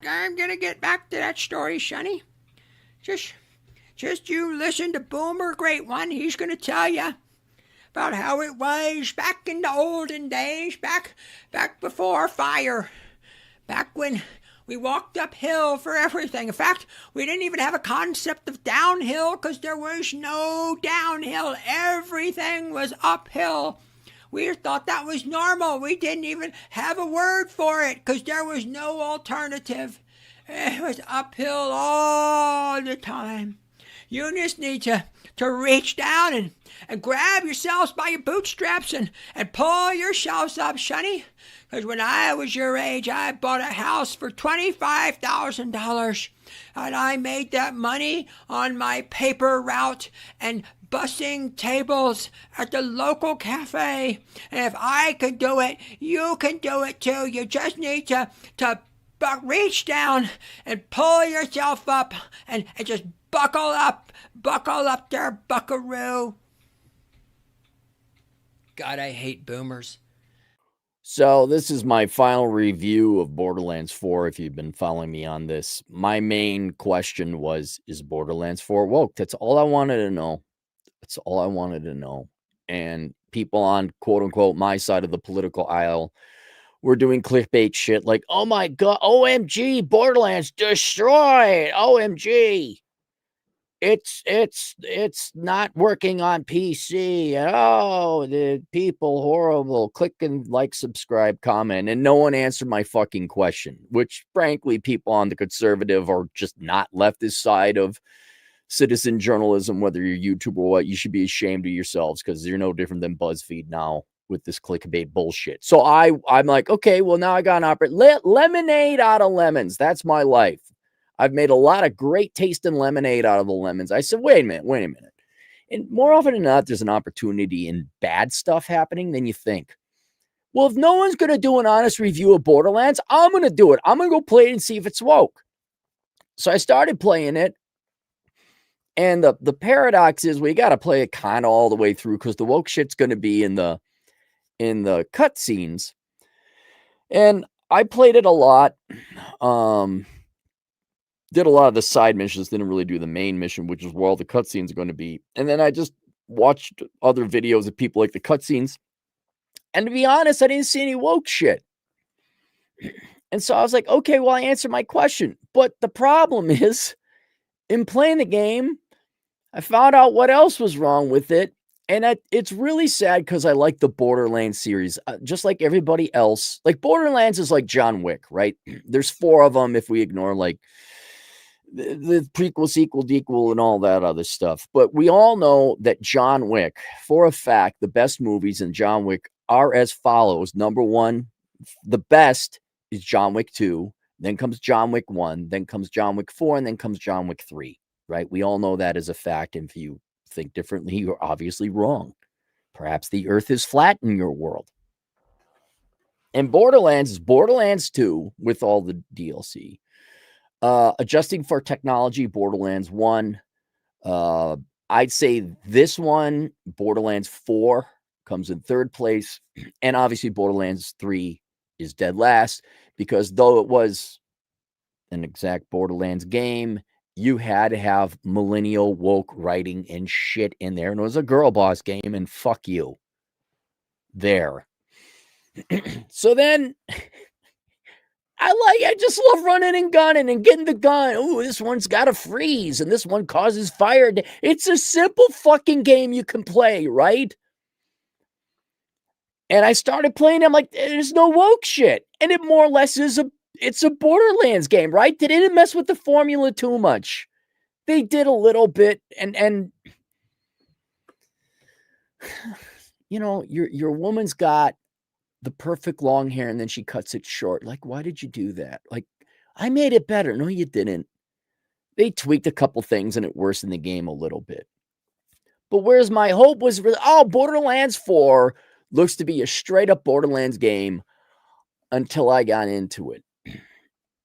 I'm gonna get back to that story, Sonny. Just, just you listen to Boomer Great One. He's gonna tell you about how it was back in the olden days, back before fire, back when we walked uphill for everything. In fact, we didn't even have a concept of downhill because there was no downhill. Everything was uphill. We thought that was normal. We didn't even have a word for it because there was no alternative. It was uphill all the time. You just need to reach down and grab yourselves by your bootstraps and pull yourselves up, sonny. Because when I was your age, I bought a house for $25,000. And I made that money on my paper route and bussing tables at the local cafe. And if I could do it, you can do it too. You just need to reach down and pull yourself up and just buckle up there, buckaroo. God, I hate boomers. So this is my final review of Borderlands 4. If you've been following me on this, my main question was, is Borderlands 4 woke? That's all I wanted to know. That's all I wanted to know. And people on quote unquote my side of the political aisle were doing clickbait shit like, oh my God, OMG, Borderlands destroyed. OMG. It's not working on PC. Oh, the people horrible. Click and like, subscribe, comment, and no one answered my fucking question. Which, frankly, people on the conservative or just not leftist side of citizen journalism, whether you're YouTube or what, you should be ashamed of yourselves because you're no different than BuzzFeed now with this clickbait bullshit. So I'm like, okay, well now I got an lemonade out of lemons. That's my life. I've made a lot of great tasting lemonade out of the lemons. I said, wait a minute. And more often than not, there's an opportunity in bad stuff happening than you think. Well, if no one's going to do an honest review of Borderlands, I'm going to do it. I'm going to go play it and see if it's woke. So I started playing it. And the paradox is we got to play it kind of all the way through because the woke shit's going to be in the cutscenes. And I played it a lot. Did a lot of the side missions, didn't really do the main mission, which is where all the cutscenes are going to be. And then I just watched other videos of people like the cutscenes. And to be honest, I didn't see any woke shit. And so I was like, okay, well, I answered my question. But the problem is, in playing the game, I found out what else was wrong with it. And it's really sad because I like the Borderlands series, just like everybody else. Like Borderlands is like John Wick, right? There's 4 of them if we ignore like the prequel, sequel, dequel, and all that other stuff. But we all know that John Wick, for a fact, the best movies in John Wick are as follows. Number 1, the best is John Wick 2. Then comes John Wick 1. Then comes John Wick 4. And then comes John Wick 3. Right? We all know that as a fact. And if you think differently, you're obviously wrong. Perhaps the earth is flat in your world. And Borderlands is Borderlands 2 with all the DLC. Adjusting for technology, Borderlands 1. I'd say this one, Borderlands 4, comes in 3rd place. And obviously Borderlands 3 is dead last because though it was an exact Borderlands game, you had to have millennial woke writing and shit in there. And it was a girl boss game, and fuck you. There. So then I just love running and gunning and getting the gun. Oh, this one's got a freeze and this one causes fire. It's a simple fucking game you can play, right? And I started playing. I'm like, there's no woke shit. And it more or less it's a Borderlands game, right? They didn't mess with the formula too much. They did a little bit, and you know, your woman's got the perfect long hair and then she cuts it short. Like, why did you do that? Like, I made it better. No, you didn't. They tweaked a couple things and it worsened the game a little bit. But whereas my hope was, Borderlands 4 looks to be a straight up Borderlands game until I got into it.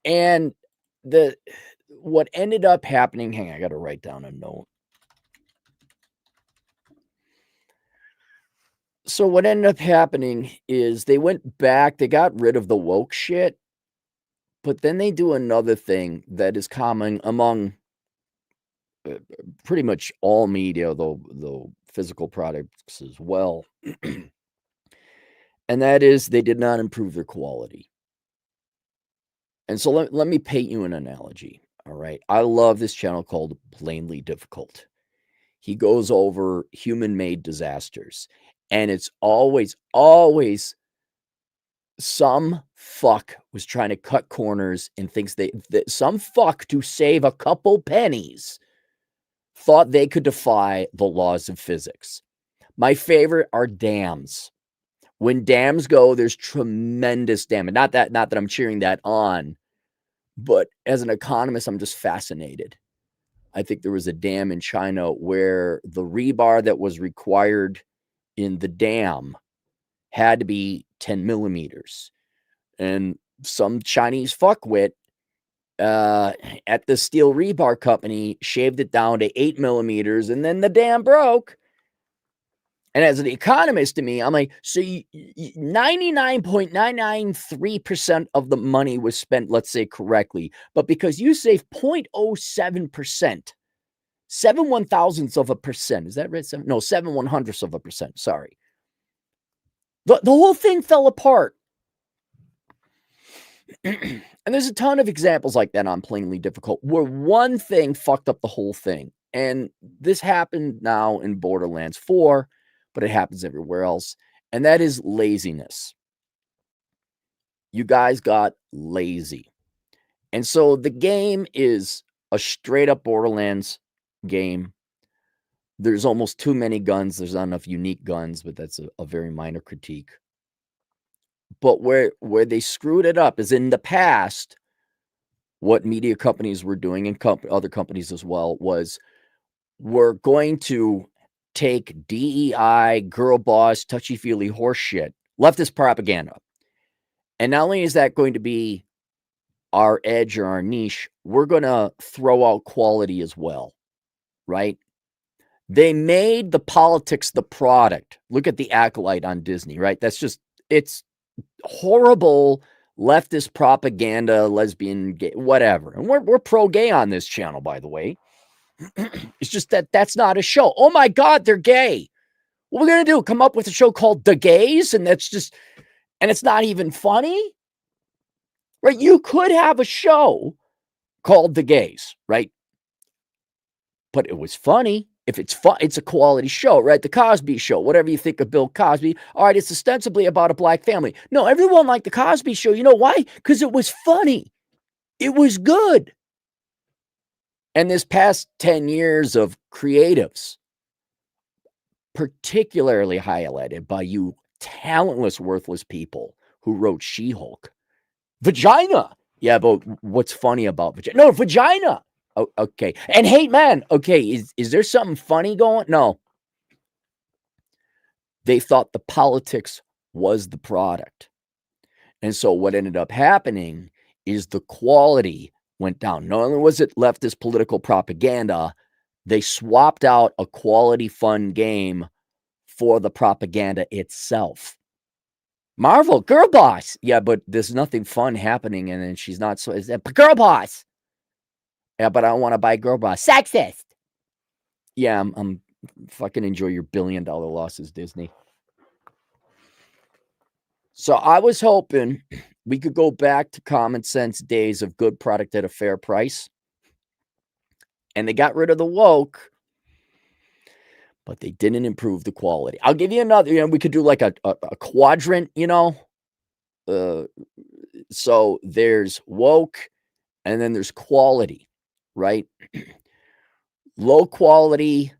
And what ended up happening, hang on, I got to write down a note. So what ended up happening is they went back, they got rid of the woke shit, But then they do another thing that is common among pretty much all media, though physical products as well. And that is they did not improve their quality. And so let me paint you an analogy. All right. I love this channel called Plainly Difficult. He goes over human-made disasters. And it's always some fuck was trying to cut corners and thinks that some fuck to save a couple pennies thought they could defy the laws of physics. My favorite are dams. When dams go, there's tremendous damage. Not that I'm cheering that on, but as an economist, I'm just fascinated. I think there was a dam in China where the rebar that was required in the dam had to be 10 millimeters. And some Chinese fuckwit at the steel rebar company shaved it down to 8 millimeters, and then the dam broke. And as an economist to me, I'm like, so 99.993% of the money was spent, let's say, correctly. But because you save 0.07%, 7/1000ths of a percent, is that right? No, 7/100ths of a percent. Sorry. The whole thing fell apart. And there's a ton of examples like that on Plainly Difficult where one thing fucked up the whole thing. And this happened now in Borderlands 4, but it happens everywhere else. And that is laziness. You guys got lazy. And so the game is a straight up Borderlands game. There's almost too many guns. There's not enough unique guns, but that's a very minor critique. But where they screwed it up is in the past, what media companies were doing and other companies as well was we're going to take DEI, girl boss, touchy-feely horse shit, leftist propaganda. And not only is that going to be our edge or our niche, we're going to throw out quality as well, right? They made the politics the product. Look at The Acolyte on Disney, right? It's horrible leftist propaganda, lesbian, gay, whatever. And we're pro-gay on this channel, by the way. It's just that's not a show. Oh my God, they're gay. What are we going to do? Come up with a show called The Gays? And it's not even funny, right? You could have a show called The Gays, right? But it was funny. If it's fun, it's a quality show, right? The Cosby Show, whatever you think of Bill Cosby. All right, it's ostensibly about a black family. No, everyone liked the Cosby Show. You know why? Because it was funny. It was good. And this past 10 years of creatives, particularly highlighted by you talentless, worthless people who wrote She-Hulk. Vagina. Yeah, but what's funny about vagina? No, vagina. Oh, okay. And Hate Man. Okay, is there something funny going? No. They thought the politics was the product. And so what ended up happening is the quality went down. Not only was it leftist political propaganda, they swapped out a quality, fun game for the propaganda itself. Marvel, girl boss. Yeah, but there's nothing fun happening, and then she's not so. Girl boss. Yeah, but I don't want to buy girl boss. Sexist. Yeah, I'm fucking enjoy your $1 billion losses, Disney. So I was hoping we could go back to common sense days of good product at a fair price. And they got rid of the woke, but they didn't improve the quality. I'll give you another, we could do like a quadrant, so there's woke and then there's quality, right? Low quality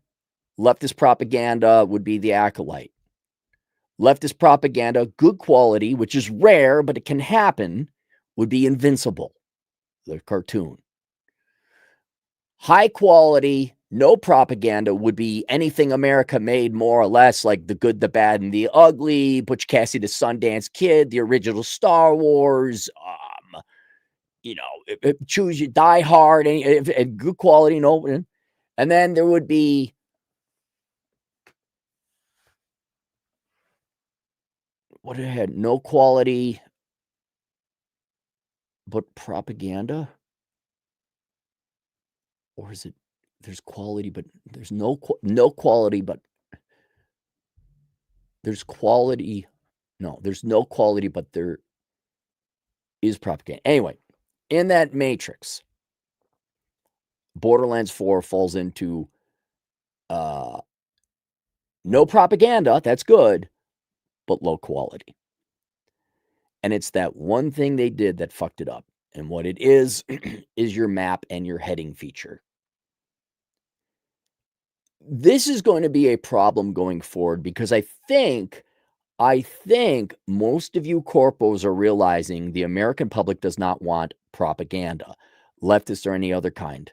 leftist propaganda would be The Acolyte. Leftist propaganda, good quality, which is rare, but it can happen, would be Invincible, the cartoon. High quality, no propaganda would be anything America made, more or less, like The Good, the Bad, and the Ugly, Butch Cassidy, the Sundance Kid, the original Star Wars, choose you, Die Hard, and good quality, no. And then there would be what it had, no quality. but propaganda? Or is it there's quality, but there's no quality, but there's quality. No, there's no quality, but there is propaganda. Anyway, in that matrix, Borderlands 4 falls into no propaganda, that's good, but low quality. And it's that one thing they did that fucked it up. And what it is your map and your heading feature. This is going to be a problem going forward because I think most of you corpos are realizing the American public does not want propaganda, leftist or any other kind,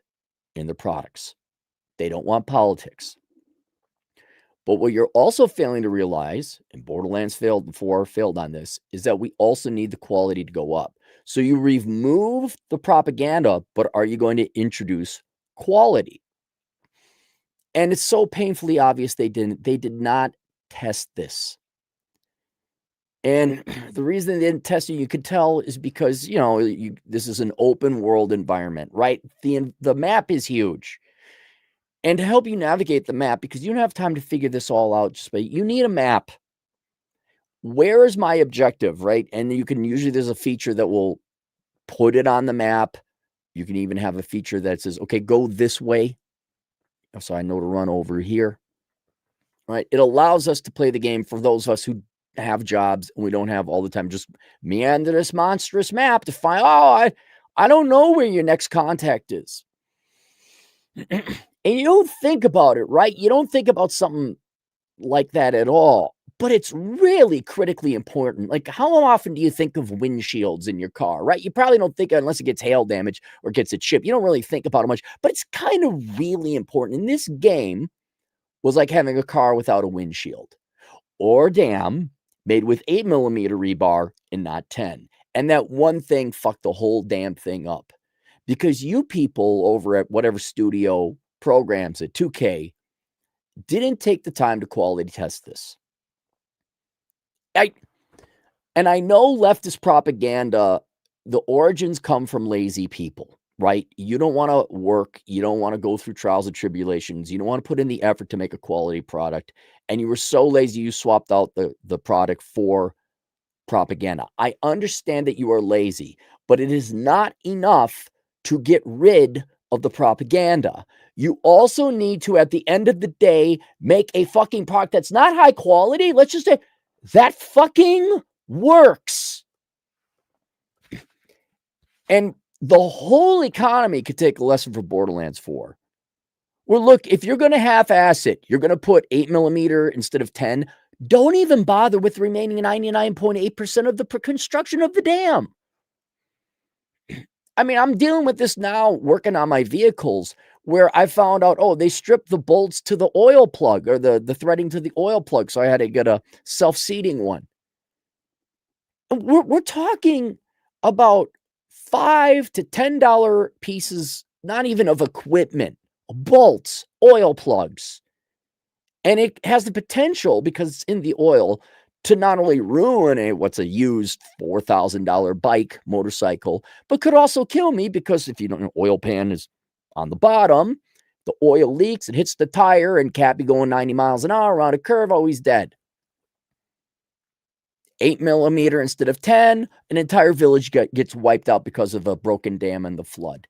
in their products. They don't want politics. But what you're also failing to realize, and Borderlands failed on this, is that we also need the quality to go up. So you remove the propaganda, but are you going to introduce quality? And it's so painfully obvious they did not test this. And the reason they didn't test it, you could tell, is because, this is an open world environment, right? The map is huge. And to help you navigate the map, because you don't have time to figure this all out, you need a map. Where is my objective, right? And you can usually, there's a feature that will put it on the map. You can even have a feature that says, okay, go this way. So I know to run over here, right? It allows us to play the game for those of us who have jobs and we don't have all the time. Just meander this monstrous map to find, I don't know where your next contact is. And you don't think about it, right? You don't think about something like that at all, but it's really critically important. Like, how often do you think of windshields in your car, right? You probably don't think unless it gets hail damage or gets a chip. You don't really think about it much, but it's kind of really important. And this game was like having a car without a windshield, or damn, made with 8mm rebar and not 10. And that one thing fucked the whole damn thing up. Because you people over at whatever studio programs at 2K didn't take the time to quality test this. I know leftist propaganda, the origins come from lazy people, right? You don't want to work. You don't want to go through trials and tribulations. You don't want to put in the effort to make a quality product. And you were so lazy, you swapped out the product for propaganda. I understand that you are lazy, but it is not enough to get rid of the propaganda. You also need to, at the end of the day, make a fucking product that's not high quality. Let's just say that fucking works. And the whole economy could take a lesson from Borderlands 4. Well, look, if you're going to half-ass it, you're going to put 8mm instead of 10, don't even bother with the remaining 99.8% of the construction of the dam. I mean, I'm dealing with this now, working on my vehicles, where I found out, they stripped the bolts to the oil plug, or the threading to the oil plug, so I had to get a self-seating one. We're talking about $5 to $10 pieces, not even of equipment, bolts, oil plugs. And it has the potential, because it's in the oil, to not only ruin what's a used $4,000 bike, motorcycle, but could also kill me, because if you don't know, oil pan is on the bottom, the oil leaks, it hits the tire, and can't be going 90 miles an hour around a curve, always dead. 8mm instead of 10, an entire village gets wiped out because of a broken dam and the flood.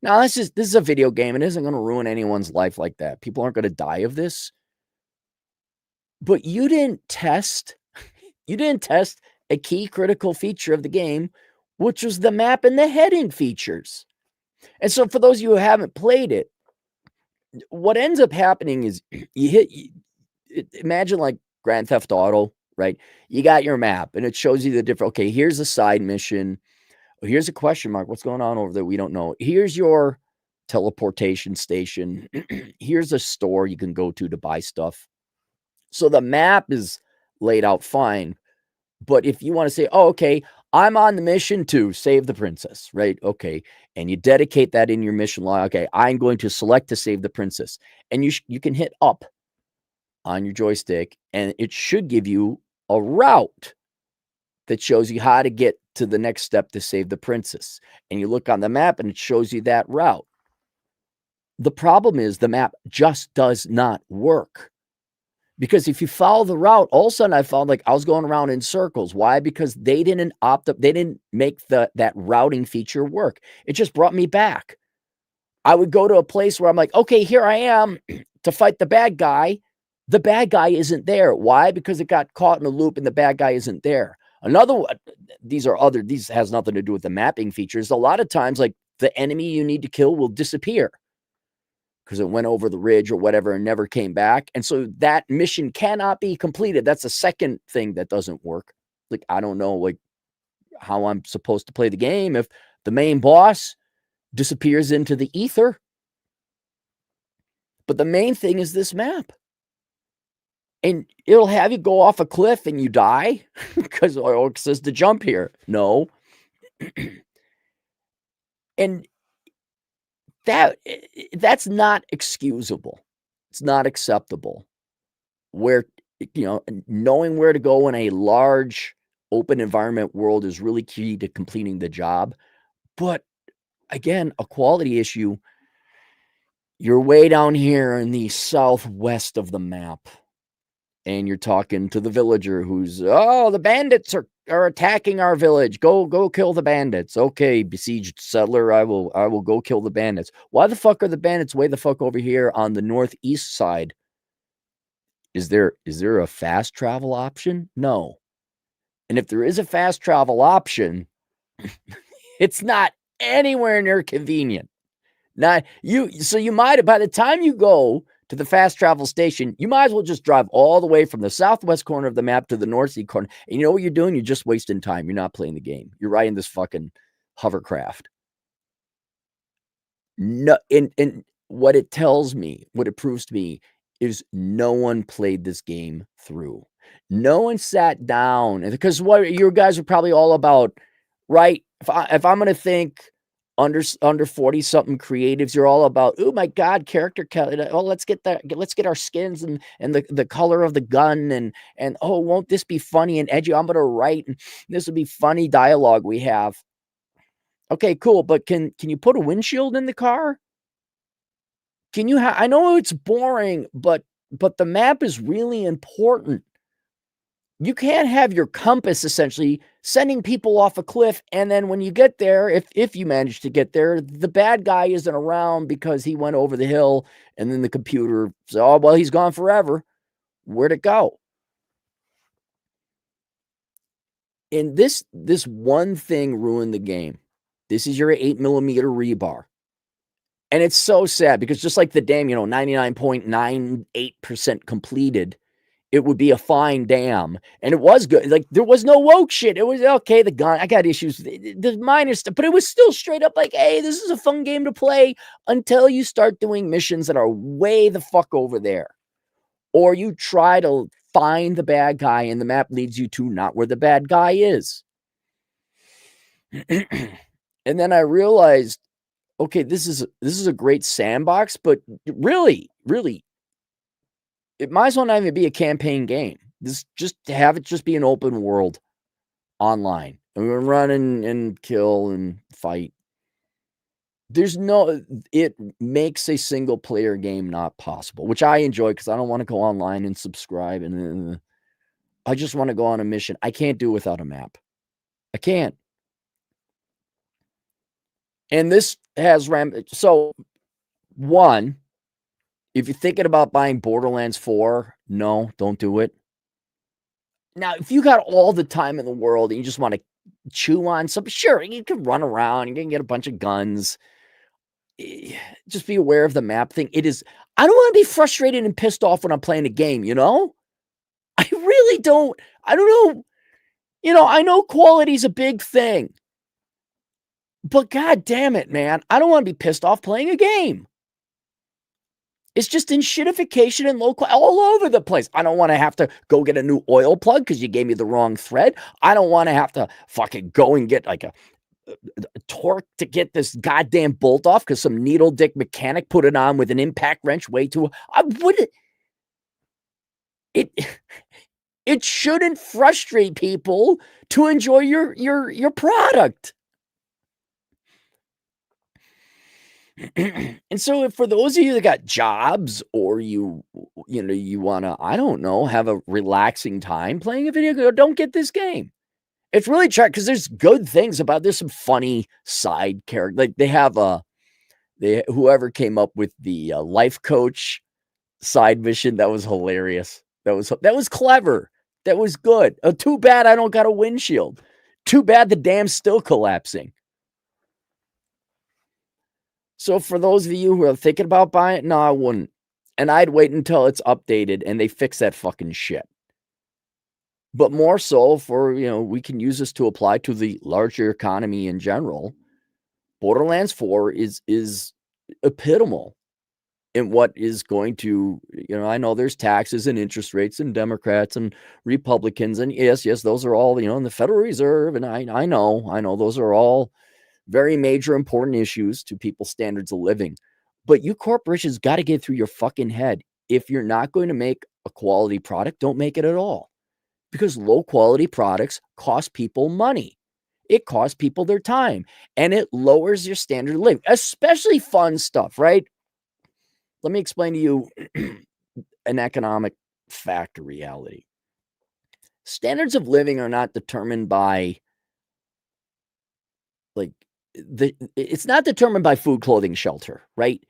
Now, this is a video game. It isn't going to ruin anyone's life like that. People aren't going to die of this. But you didn't test a key critical feature of the game, which was the map and the heading features. And so for those of you who haven't played it, what ends up happening is imagine like Grand Theft Auto, right? You got your map and it shows you the different, okay, here's a side mission. Here's a question mark. What's going on over there? We don't know. Here's your teleportation station. Here's a store you can go to buy stuff. So the map is laid out fine. But if you want to say, okay, I'm on the mission to save the princess, right? Okay. And you dedicate that in your mission log. Okay, I'm going to select to save the princess. And you can hit up on your joystick, and it should give you a route that shows you how to get to the next step to save the princess. And you look on the map and it shows you that route. The problem is the map just does not work. Because if you follow the route, all of a sudden I found like I was going around in circles. Why? Because they didn't they didn't make that routing feature work. It just brought me back. I would go to a place where I'm like, okay, here I am to fight the bad guy. The bad guy isn't there. Why? Because it got caught in a loop and the bad guy isn't there. Another one, these has nothing to do with the mapping features. A lot of times, like the enemy you need to kill will disappear because it went over the ridge or whatever and never came back. And so that mission cannot be completed. That's the second thing that doesn't work. Like, I don't know, like how I'm supposed to play the game if the main boss disappears into the ether. But the main thing is this map. And it'll have you go off a cliff and you die because it says to jump here. No. And that's not excusable. It's not acceptable. Where, knowing where to go in a large open environment world is really key to completing the job. But again, a quality issue. You're way down here in the southwest of the map. And you're talking to the villager who's, oh, the bandits are attacking our village. Go kill the bandits. Okay, besieged settler, I will go kill the bandits. Why the fuck are the bandits way the fuck over here on the northeast side? Is there a fast travel option? No. And if there is a fast travel option, it's not anywhere near convenient. So you might, by the time you go to the fast travel station, you might as well just drive all the way from the southwest corner of the map to the northeast corner. And you know what you're doing? You're just wasting time. You're not playing the game. You're riding this fucking hovercraft. No, and what it tells me, what it proves to me, is no one played this game through. No one sat down, because what you guys are probably all about, right? If I'm going to think under 40 something creatives, you're all about, oh my god, character color. Oh, let's get our skins and the color of the gun and oh, won't this be funny and edgy? I'm gonna write and this will be funny dialogue we have. Okay, cool, but can you put a windshield in the car? Can you I know it's boring, but the map is really important. You can't have your compass essentially sending people off a cliff, and then when you get there, if you manage to get there, the bad guy isn't around because he went over the hill, and then the computer says, oh, well, he's gone forever. Where'd it go? And this one thing ruined the game. This is your 8mm rebar. And it's so sad because just like the dam, 99.98% completed, it would be a fine dam. And it was good. Like, there was no woke shit. It was, okay, the gun, I got issues. The minor stuff, but it was still straight up like, hey, this is a fun game to play until you start doing missions that are way the fuck over there. Or you try to find the bad guy and the map leads you to not where the bad guy is. And then I realized, okay, this is a great sandbox, but really, it might as well not even be a campaign game. This just have it just be an open world online. And we're running and kill and fight. It makes a single player game not possible, which I enjoy because I don't want to go online and subscribe. And I just want to go on a mission. I can't do without a map. I can't. And this has so one, if you're thinking about buying Borderlands 4, no, don't do it. Now, if you got all the time in the world and you just want to chew on something, sure, you can run around, you can get a bunch of guns. Just be aware of the map thing. I don't want to be frustrated and pissed off when I'm playing a game, I really don't. I don't know. I know quality's a big thing. But god damn it, man. I don't want to be pissed off playing a game. It's just in shitification and local all over the place. I don't want to have to go get a new oil plug because you gave me the wrong thread. I don't want to have to fucking go and get like a torque to get this goddamn bolt off because some needle dick mechanic put it on with an impact wrench way too. It shouldn't frustrate people to enjoy your product. And so for those of you that got jobs or you want to, I don't know, have a relaxing time playing a video game, don't get this game. It's really tricky because there's good things about there's some funny side character. Like they have whoever came up with the life coach side mission, that was hilarious. That was clever. That was good. Too bad I don't got a windshield. Too bad the dam's still collapsing. So for those of you who are thinking about buying it, no, I wouldn't. And I'd wait until it's updated and they fix that fucking shit. But more so for, we can use this to apply to the larger economy in general. Borderlands 4 is epitomal in what is going to, I know there's taxes and interest rates and Democrats and Republicans. And yes, those are all, in the Federal Reserve. And I know those are all very major, important issues to people's standards of living. But you corporations got to get through your fucking head. If you're not going to make a quality product, don't make it at all. Because low quality products cost people money. It costs people their time. And it lowers your standard of living, especially fun stuff, right? Let me explain to you an economic fact or reality. Standards of living are not determined by it's not determined by food, clothing, shelter, right?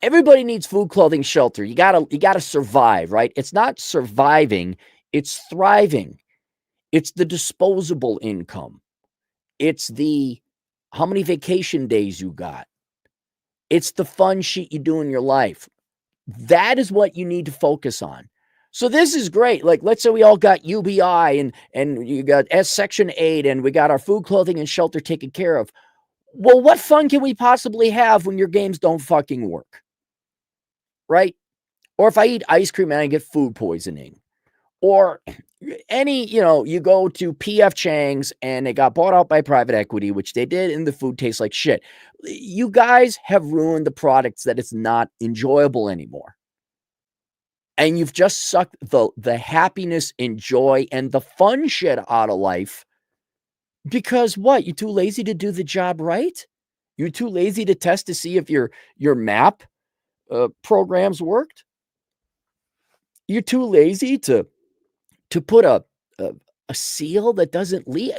Everybody needs food, clothing, shelter. You gotta survive, right? It's not surviving, it's thriving. It's the disposable income. It's the how many vacation days you got. It's the fun shit you do in your life. That is what you need to focus on. So this is great. Like, let's say we all got UBI and you got Section 8 and we got our food, clothing, and shelter taken care of. Well, what fun can we possibly have when your games don't fucking work? Right? Or if I eat ice cream and I get food poisoning. Or you go to PF Chang's and they got bought out by private equity, which they did, and the food tastes like shit. You guys have ruined the products that it's not enjoyable anymore. And you've just sucked the happiness and joy and the fun shit out of life. Because what? You're too lazy to do the job right? You're too lazy to test to see if your map programs worked? You're too lazy to put a seal that doesn't leave?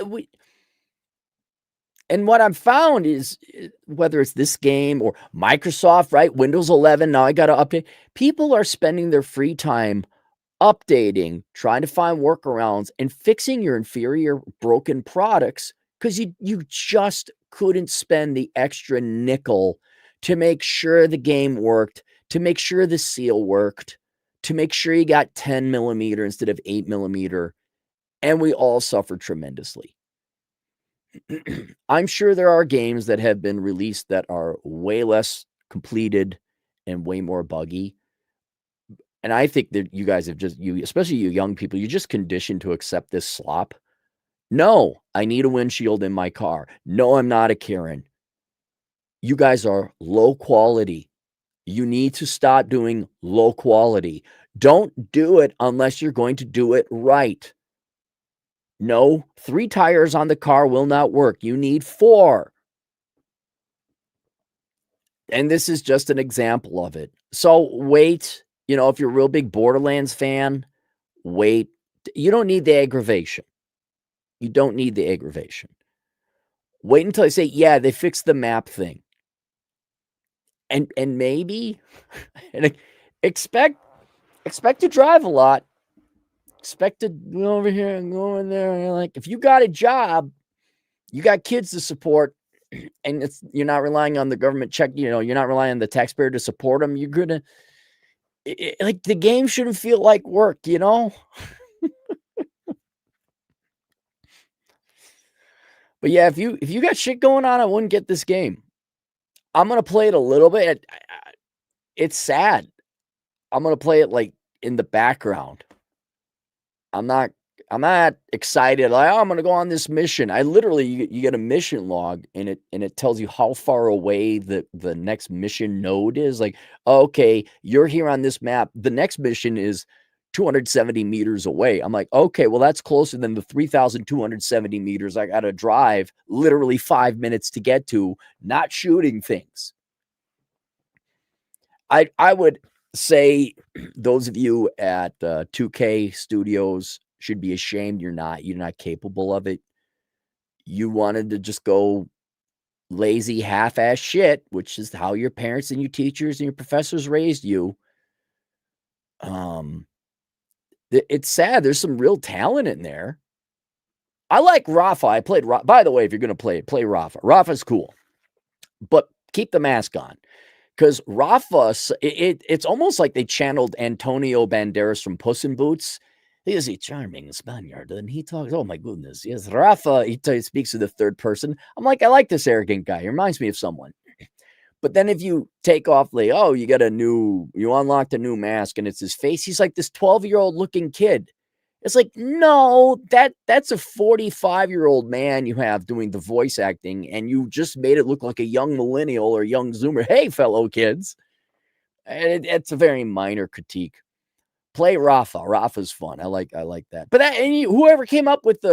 And what I've found is, whether it's this game or Microsoft, right? Windows 11, now I got to update. People are spending their free time updating, trying to find workarounds and fixing your inferior broken products because you just couldn't spend the extra nickel to make sure the game worked, to make sure the seal worked, to make sure you got 10 millimeter instead of 8 millimeter. And we all suffered tremendously. I'm sure there are games that have been released that are way less completed and way more buggy. And I think that you guys have especially you young people, you're just conditioned to accept this slop. No, I need a windshield in my car. No, I'm not a Karen. You guys are low quality. You need to stop doing low quality. Don't do it unless you're going to do it right. No, 3 tires on the car will not work. You need 4. And this is just an example of it. So wait. If you're a real big Borderlands fan, wait. You don't need the aggravation. You don't need the aggravation. Wait until I say, yeah, they fixed the map thing. And maybe and expect to drive a lot. Expect to go over here and go in there. And like, if you got a job, you got kids to support, and you're not relying on the government check, you're not relying on the taxpayer to support them. You're gonna like the game shouldn't feel like work, But yeah, if you got shit going on, I wouldn't get this game. I'm gonna play it a little bit. It's sad. I'm gonna play it like in the background. I'm not excited. Like, I'm gonna go on this mission. I literally you get a mission log and it tells you how far away the next mission node is. Like, okay, you're here on this map. The next mission is 270 meters away. I'm like, okay, well, that's closer than the 3,270 meters I got to drive literally 5 minutes to get to, not shooting things. I would say those of you at 2K Studios should be ashamed you're not capable of it. You wanted to just go lazy half-ass shit, which is how your parents and your teachers and your professors raised you. It's sad. There's some real talent in there. I like Rafa. I played Rafa. By the way, if you're going to play Rafa. Rafa's cool. But keep the mask on. Because Rafa, it's almost like they channeled Antonio Banderas from Puss in Boots. He is a charming Spaniard, and he talks, oh my goodness, yes, Rafa, he speaks to the third person. I'm like, I like this arrogant guy. He reminds me of someone. But then if you take off, like, oh, you unlocked a new mask, and it's his face, he's like this 12-year-old looking kid. It's like, no, that's a 45-year-old man you have doing the voice acting, and you just made it look like a young millennial or young Zoomer. Hey, fellow kids. It's a very minor critique. Play Rafa. Rafa's fun. I like that. But whoever came up with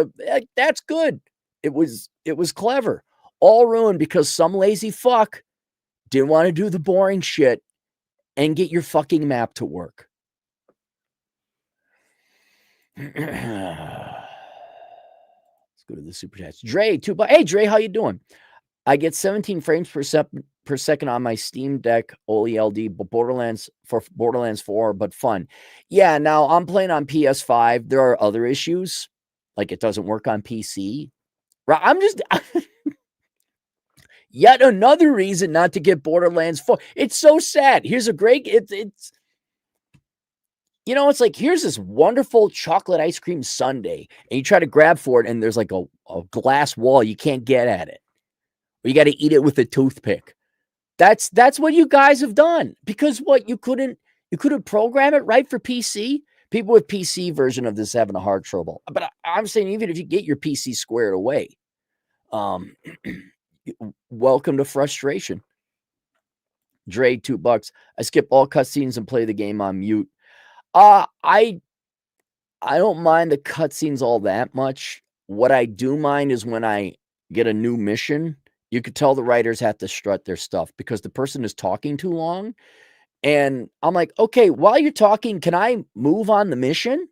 that's good. It was clever. All ruined because some lazy fuck didn't want to do the boring shit and get your fucking map to work. Let's go to the super chats. Dre, hey Dre, how you doing? I get 17 frames per second on my Steam Deck OLED, but Borderlands 4, but fun. Yeah, now I'm playing on PS5. There are other issues, like it doesn't work on PC. I'm just yet another reason not to get Borderlands 4. It's so sad. Here's a great it's it's like, here's this wonderful chocolate ice cream sundae, and you try to grab for it, and there's like a glass wall. You can't get at it. Or you got to eat it with a toothpick. That's what you guys have done. Because what, you couldn't program it right for PC? People with PC version of this having a hard trouble. But I'm saying, even if you get your PC squared away, welcome to frustration. Dre, $2. I skip all cutscenes and play the game on mute. I don't mind the cutscenes all that much. What I do mind is when I get a new mission, you could tell the writers have to strut their stuff because the person is talking too long. And I'm like, okay, while you're talking, can I move on the mission?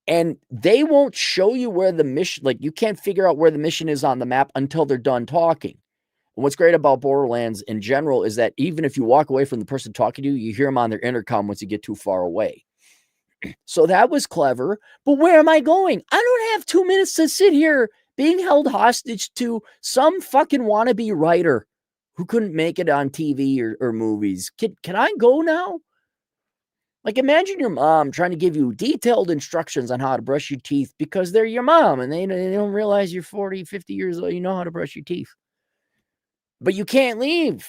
And they won't show you where the mission, like, you can't figure out where the mission is on the map until they're done talking. And what's great about Borderlands in general is that even if you walk away from the person talking to you, you hear them on their intercom once you get too far away. So that was clever. But where am I going? I don't have 2 minutes to sit here being held hostage to some fucking wannabe writer who couldn't make it on TV or movies. Can I go now? Like, imagine your mom trying to give you detailed instructions on how to brush your teeth because they're your mom and they don't realize you're 40, 50 years old. You know how to brush your teeth. But you can't leave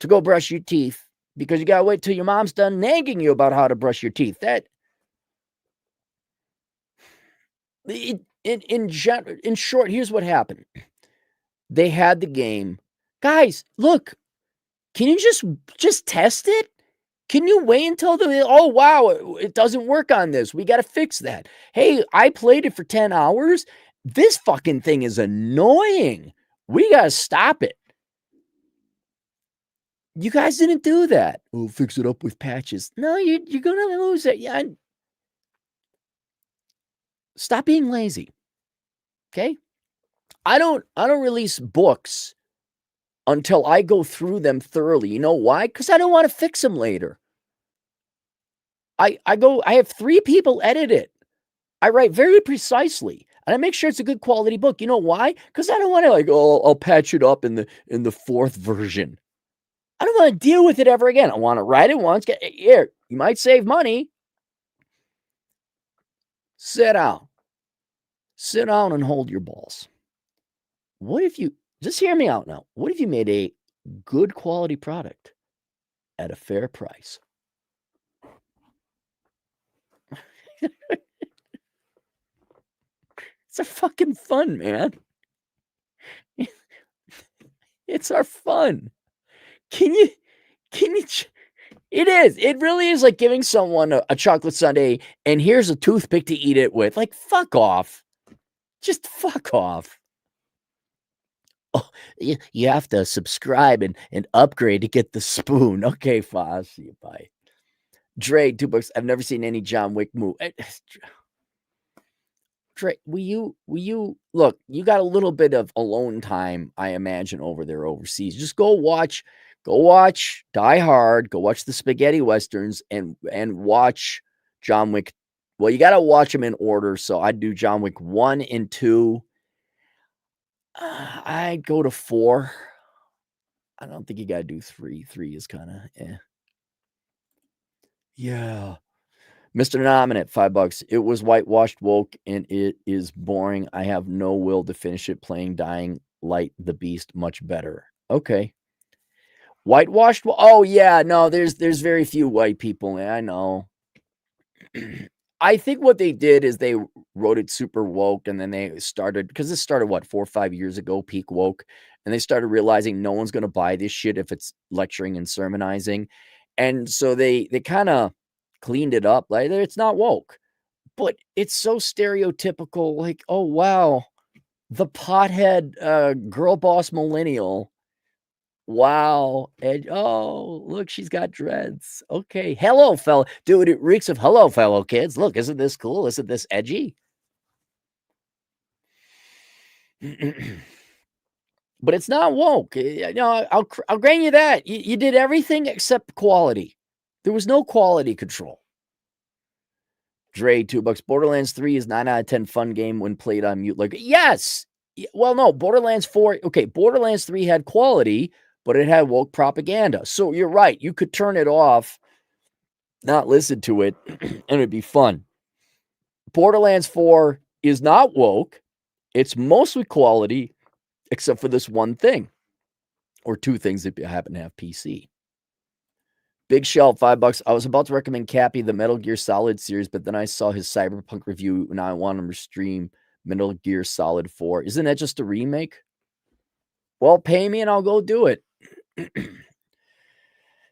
to go brush your teeth because you got to wait till your mom's done nagging you about how to brush your teeth. In short, here's what happened. They had the game. Guys, look, can you just test it? Can you wait until oh, wow, it doesn't work on this. We got to fix that. Hey, I played it for 10 hours. This fucking thing is annoying. We got to stop it. You guys didn't do that. We'll fix it up with patches. No, you're going to lose it. Yeah. Stop being lazy. Okay? I don't release books until I go through them thoroughly. You know why? Because I don't want to fix them later. I have 3 people edit it. I write very precisely. And I make sure it's a good quality book. You know why? Because I don't want to I'll patch it up in the 4th version. I don't want to deal with it ever again. I want to write it once. Here, you might save money. Sit down. Sit down and hold your balls. What if you, just hear me out now. What if you made a good quality product at a fair price? It's our fucking fun, man. It's our fun. Can you It is. It really is like giving someone a chocolate sundae and here's a toothpick to eat it with. Like, fuck off. Just fuck off. Oh, you have to subscribe and upgrade to get the spoon. Okay, fine. I'll see you. Bye. Dre, $2. I've never seen any John Wick movie. Dre, will you look? You got a little bit of alone time, I imagine, over there overseas. Just go watch Die Hard. Go watch the spaghetti westerns and watch John Wick. Well, you got to watch them in order. So I'd do John Wick 1 and 2. I'd go to 4. I don't think you got to do 3. 3 is kind of Yeah. Mr. Nominate, $5. It was whitewashed woke and it is boring. I have no will to finish it. Playing Dying Light the Beast much better. Okay. Whitewashed? Oh yeah, no, there's very few white people. I know. I think what they did is they wrote it super woke and then they started, because this started what, 4 or 5 years ago, peak woke, and they started realizing no one's going to buy this shit if it's lecturing and sermonizing. And so they kind of cleaned it up. Like, it's not woke, but it's so stereotypical. Like, oh wow, the pothead girl boss millennial. Wow. And oh, look, she's got dreads. Okay. Hello, fellow. Dude, it reeks of hello, fellow kids. Look, isn't this cool? Isn't this edgy? But it's not woke. I'll grant you that. You did everything except quality. There was no quality control. Dre, $2. Borderlands 3 is 9 out of 10 fun game when played on mute. Like, yes. Well, no, Borderlands 4. Okay, Borderlands 3 had quality, but it had woke propaganda. So you're right. You could turn it off, not listen to it, and it'd be fun. Borderlands 4 is not woke. It's mostly quality, except for this one thing, or two things that happen to have PC. Big Shell, $5. I was about to recommend Cappy the Metal Gear Solid series, but then I saw his Cyberpunk review and I want him to stream Metal Gear Solid 4. Isn't that just a remake? Well, pay me and I'll go do it.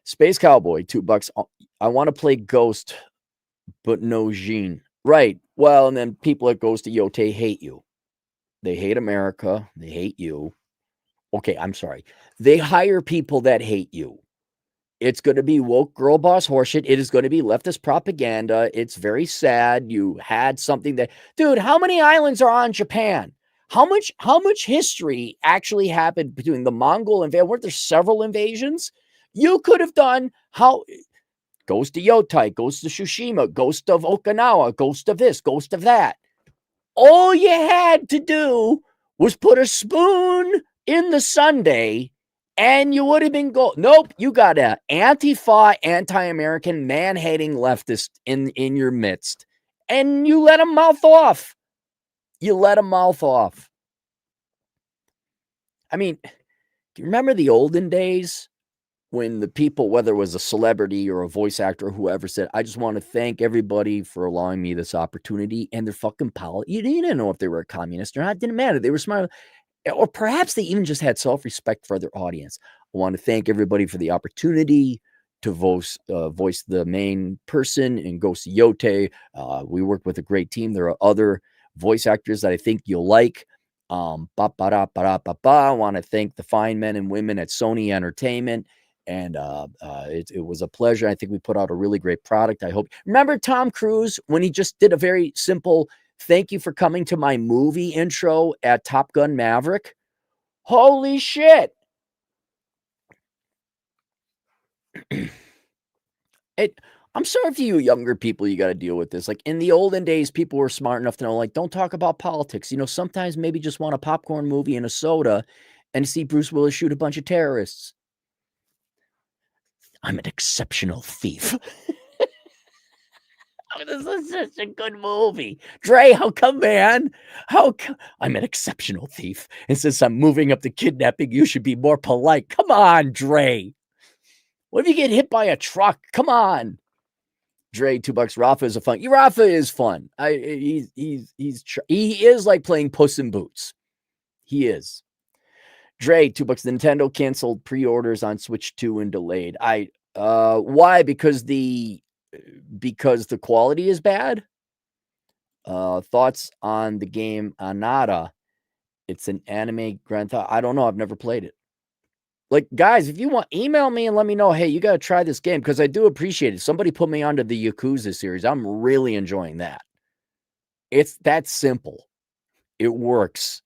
Space Cowboy, $2. I want to play Ghost, but no Jean. Right. Well, and then people at Ghost of Yote hate you. They hate America. They hate you. Okay, I'm sorry. They hire people that hate you. It's going to be woke girl boss horseshit. It is going to be leftist propaganda. It's very sad. You had something that, dude, how many islands are on Japan? How much history actually happened between the Mongol invasion? Weren't there several invasions? You could have done Ghost of Yotai, Ghost of Tsushima, Ghost of Okinawa, Ghost of this, Ghost of that. All you had to do was put a spoon in the sundae and you would have been Nope, you got an Antifa, anti-American, man-hating leftist in your midst. And you let him mouth off. I mean, do you remember the olden days when the people, whether it was a celebrity or a voice actor or whoever, said, I just want to thank everybody for allowing me this opportunity, and their fucking you didn't know if they were a communist or not. It didn't matter. They were smart. Or perhaps they even just had self-respect for their audience. I want to thank everybody for the opportunity to voice the main person in Ghost of Yote. We work with a great team. There are other voice actors that I think you'll like. I want to thank the fine men and women at Sony Entertainment. And it was a pleasure. I think we put out a really great product. I hope. Remember Tom Cruise when he just did a very simple thank you for coming to my movie intro at Top Gun Maverick? Holy shit. I'm sorry for you younger people, you got to deal with this. Like in the olden days, people were smart enough to know, like, don't talk about politics. Sometimes maybe just want a popcorn movie and a soda and see Bruce Willis shoot a bunch of terrorists. I'm an exceptional thief. This is such a good movie. Dre, how come, man? I'm an exceptional thief. And since I'm moving up the kidnapping, you should be more polite. Come on, Dre. What if you get hit by a truck? Come on. Dre, $2. Rafa is fun. Rafa is fun. He is like playing Puss in Boots. He is. Dre, $2. Nintendo canceled pre-orders on Switch 2 and delayed. Why? Because the quality is bad. Thoughts on the game Anada? It's an anime Grand Theft. I don't know. I've never played it. Like, guys, if you want, email me and let me know, hey, you got to try this game, because I do appreciate it. Somebody put me onto the Yakuza series. I'm really enjoying that. It's that simple. It works.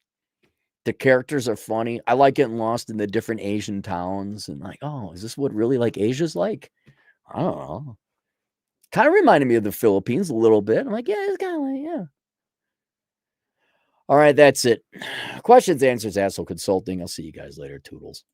The characters are funny. I like getting lost in the different Asian towns and like, oh, is this what really like Asia's like? I don't know. Kind of reminded me of the Philippines a little bit. I'm like, yeah, it's kind of like, yeah. All right, that's it. Questions, answers, asshole consulting. I'll see you guys later. Toodles.